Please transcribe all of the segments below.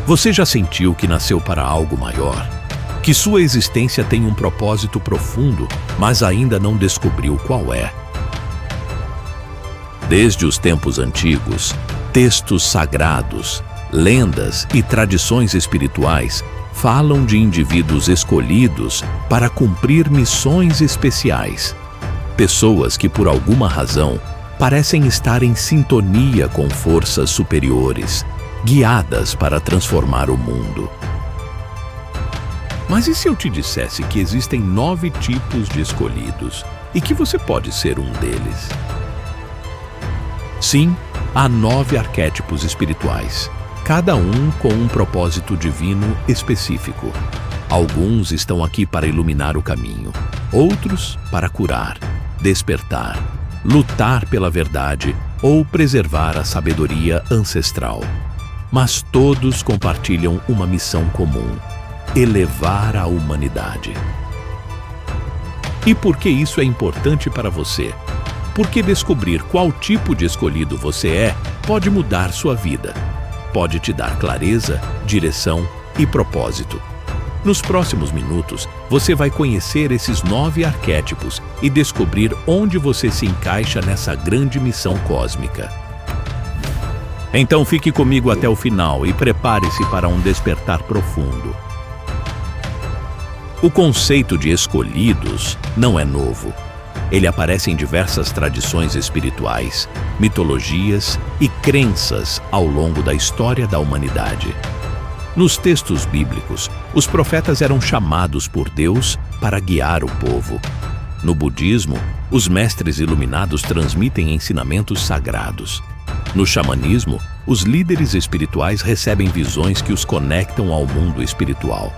Você já sentiu que nasceu para algo maior? Que sua existência tem um propósito profundo, mas ainda não descobriu qual é? Desde os tempos antigos, textos sagrados, lendas e tradições espirituais falam de indivíduos escolhidos para cumprir missões especiais. Pessoas que, por alguma razão, parecem estar em sintonia com forças superiores, guiadas para transformar o mundo. Mas e se eu te dissesse que existem 9 tipos de escolhidos e que você pode ser um deles? Sim, há 9 arquétipos espirituais, cada um com um propósito divino específico. Alguns estão aqui para iluminar o caminho, outros para curar, despertar, lutar pela verdade ou preservar a sabedoria ancestral. Mas todos compartilham uma missão comum: elevar a humanidade. E por que isso é importante para você? Porque descobrir qual tipo de escolhido você é pode mudar sua vida. Pode te dar clareza, direção e propósito. Nos próximos minutos, você vai conhecer esses 9 arquétipos e descobrir onde você se encaixa nessa grande missão cósmica. Então fique comigo até o final e prepare-se para um despertar profundo. O conceito de escolhidos não é novo. Ele aparece em diversas tradições espirituais, mitologias e crenças ao longo da história da humanidade. Nos textos bíblicos, os profetas eram chamados por Deus para guiar o povo. No budismo, os mestres iluminados transmitem ensinamentos sagrados. No xamanismo, os líderes espirituais recebem visões que os conectam ao mundo espiritual.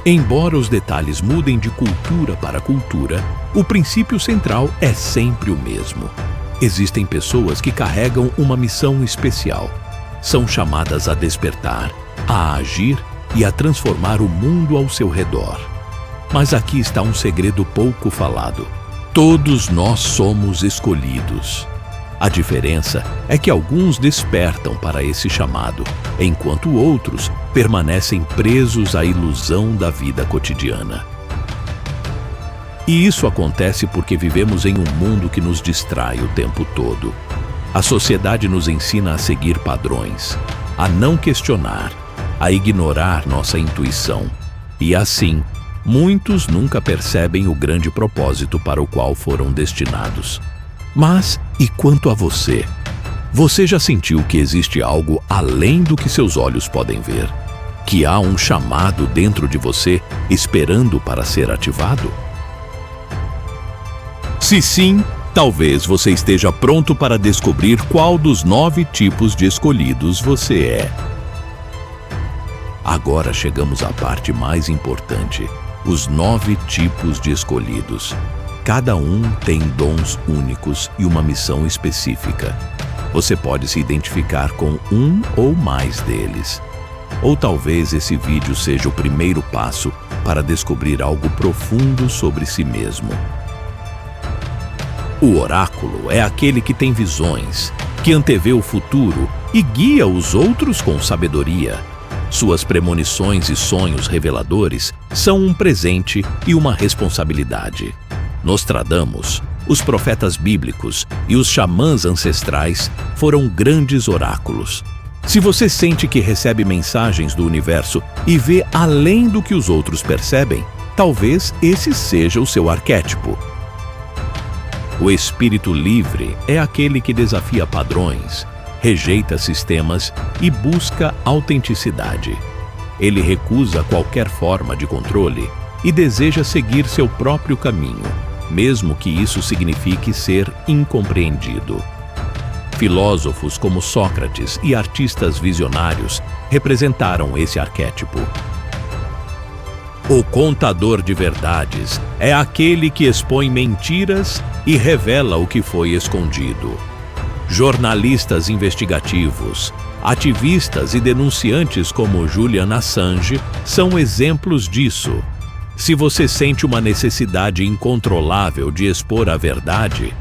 Embora os detalhes mudem de cultura para cultura, o princípio central é sempre o mesmo. Existem pessoas que carregam uma missão especial. São chamadas a despertar, a agir e a transformar o mundo ao seu redor. Mas aqui está um segredo pouco falado. Todos nós somos escolhidos. A diferença é que alguns despertam para esse chamado, enquanto outros permanecem presos à ilusão da vida cotidiana. E isso acontece porque vivemos em um mundo que nos distrai o tempo todo. A sociedade nos ensina a seguir padrões, a não questionar, a ignorar nossa intuição. E assim, muitos nunca percebem o grande propósito para o qual foram destinados. Mas, e quanto a você? Você já sentiu que existe algo além do que seus olhos podem ver? Que há um chamado dentro de você esperando para ser ativado? Se sim, talvez você esteja pronto para descobrir qual dos 9 tipos de escolhidos você é. Agora chegamos à parte mais importante: os 9 tipos de escolhidos. Cada um tem dons únicos e uma missão específica. Você pode se identificar com um ou mais deles. Ou talvez esse vídeo seja o primeiro passo para descobrir algo profundo sobre si mesmo. O oráculo é aquele que tem visões, que antevê o futuro e guia os outros com sabedoria. Suas premonições e sonhos reveladores são um presente e uma responsabilidade. Nostradamus, os profetas bíblicos e os xamãs ancestrais foram grandes oráculos. Se você sente que recebe mensagens do universo e vê além do que os outros percebem, talvez esse seja o seu arquétipo. O espírito livre é aquele que desafia padrões, rejeita sistemas e busca autenticidade. Ele recusa qualquer forma de controle e deseja seguir seu próprio caminho, mesmo que isso signifique ser incompreendido. Filósofos como Sócrates e artistas visionários representaram esse arquétipo. O contador de verdades é aquele que expõe mentiras e revela o que foi escondido. Jornalistas investigativos, ativistas e denunciantes como Julian Assange são exemplos disso. Se você sente uma necessidade incontrolável de expor a verdade,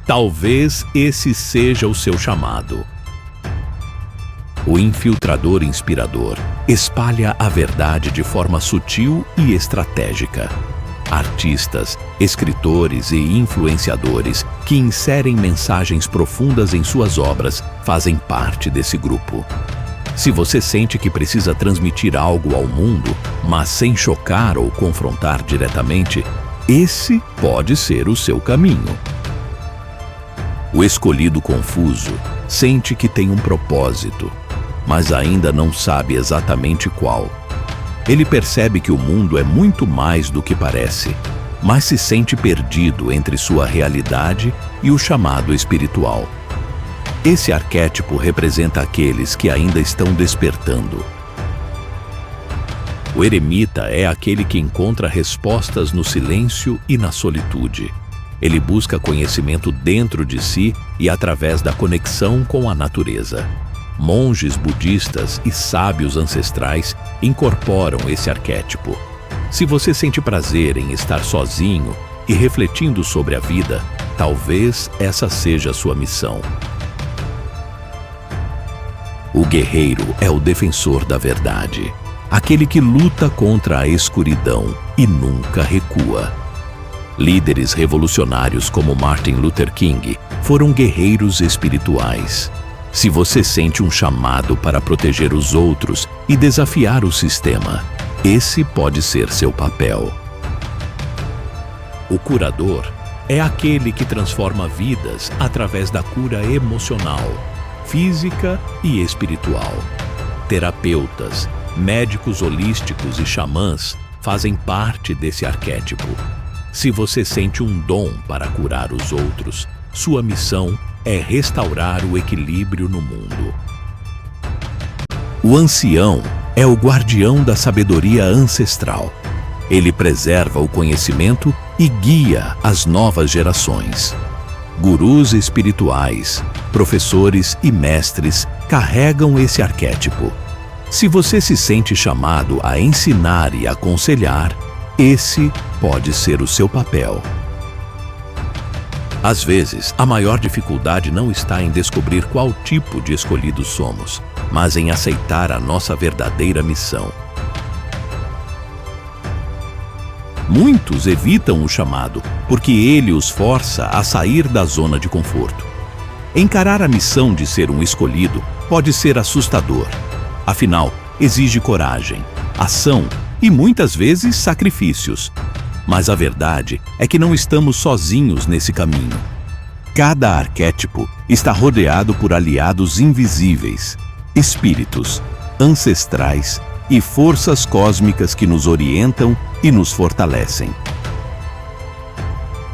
talvez esse seja o seu chamado. O infiltrador inspirador espalha a verdade de forma sutil e estratégica. Artistas, escritores e influenciadores que inserem mensagens profundas em suas obras fazem parte desse grupo. Se você sente que precisa transmitir algo ao mundo, mas sem chocar ou confrontar diretamente, esse pode ser o seu caminho. O escolhido confuso sente que tem um propósito, mas ainda não sabe exatamente qual. Ele percebe que o mundo é muito mais do que parece, mas se sente perdido entre sua realidade e o chamado espiritual. Esse arquétipo representa aqueles que ainda estão despertando. O eremita é aquele que encontra respostas no silêncio e na solitude. Ele busca conhecimento dentro de si e através da conexão com a natureza. Monges budistas e sábios ancestrais incorporam esse arquétipo. Se você sente prazer em estar sozinho e refletindo sobre a vida, talvez essa seja a sua missão. O guerreiro é o defensor da verdade, aquele que luta contra a escuridão e nunca recua. Líderes revolucionários como Martin Luther King foram guerreiros espirituais. Se você sente um chamado para proteger os outros e desafiar o sistema, esse pode ser seu papel. O curador é aquele que transforma vidas através da cura emocional, física e espiritual. Terapeutas, médicos holísticos e xamãs fazem parte desse arquétipo. Se você sente um dom para curar os outros, sua missão é restaurar o equilíbrio no mundo. O ancião é o guardião da sabedoria ancestral. Ele preserva o conhecimento e guia as novas gerações. Gurus espirituais, professores e mestres carregam esse arquétipo. Se você se sente chamado a ensinar e aconselhar, esse pode ser o seu papel. Às vezes, a maior dificuldade não está em descobrir qual tipo de escolhidos somos, mas em aceitar a nossa verdadeira missão. Muitos evitam o chamado porque ele os força a sair da zona de conforto. Encarar a missão de ser um escolhido pode ser assustador. Afinal, exige coragem, ação e muitas vezes sacrifícios. Mas a verdade é que não estamos sozinhos nesse caminho. Cada arquétipo está rodeado por aliados invisíveis, espíritos, ancestrais e forças cósmicas que nos orientam e nos fortalecem.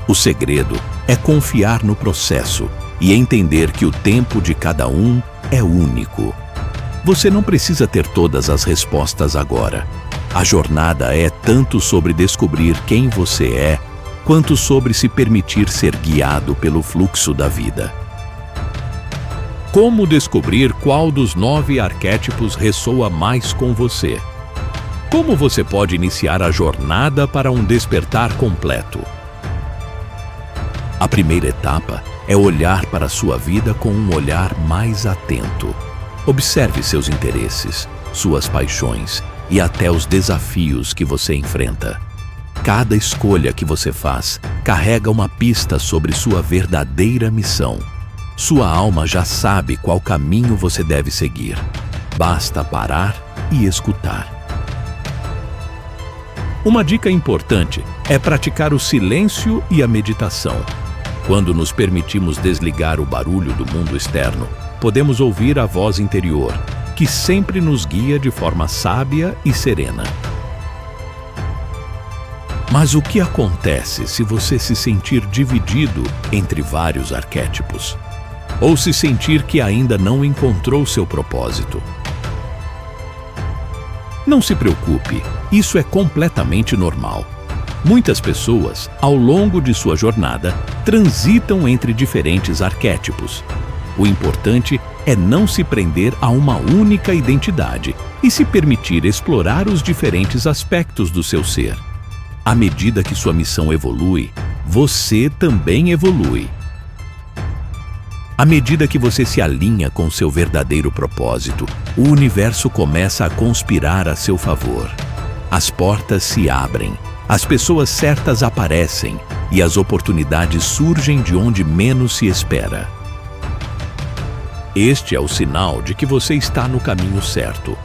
O segredo é confiar no processo e entender que o tempo de cada um é único. Você não precisa ter todas as respostas agora. A jornada é tanto sobre descobrir quem você é, quanto sobre se permitir ser guiado pelo fluxo da vida. Como descobrir qual dos 9 arquétipos ressoa mais com você? Como você pode iniciar a jornada para um despertar completo? A primeira etapa é olhar para a sua vida com um olhar mais atento. Observe seus interesses, suas paixões e até os desafios que você enfrenta. Cada escolha que você faz carrega uma pista sobre sua verdadeira missão. Sua alma já sabe qual caminho você deve seguir. Basta parar e escutar. Uma dica importante é praticar o silêncio e a meditação. Quando nos permitimos desligar o barulho do mundo externo, podemos ouvir a voz interior, que sempre nos guia de forma sábia e serena. Mas o que acontece se você se sentir dividido entre vários arquétipos? Ou se sentir que ainda não encontrou seu propósito? Não se preocupe, isso é completamente normal. Muitas pessoas, ao longo de sua jornada, transitam entre diferentes arquétipos. O importante é não se prender a uma única identidade e se permitir explorar os diferentes aspectos do seu ser. À medida que sua missão evolui, você também evolui. À medida que você se alinha com seu verdadeiro propósito, o universo começa a conspirar a seu favor. As portas se abrem, as pessoas certas aparecem e as oportunidades surgem de onde menos se espera. Este é o sinal de que você está no caminho certo.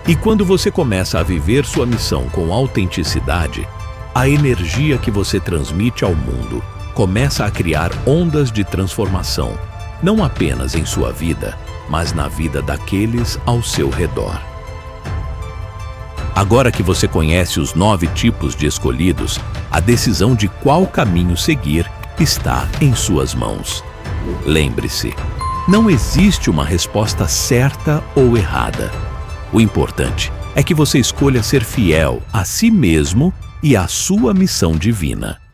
E quando você começa a viver sua missão com autenticidade, a energia que você transmite ao mundo começa a criar ondas de transformação, não apenas em sua vida, mas na vida daqueles ao seu redor. Agora que você conhece os 9 tipos de escolhidos, a decisão de qual caminho seguir está em suas mãos. Lembre-se, não existe uma resposta certa ou errada. O importante é que você escolha ser fiel a si mesmo e à sua missão divina.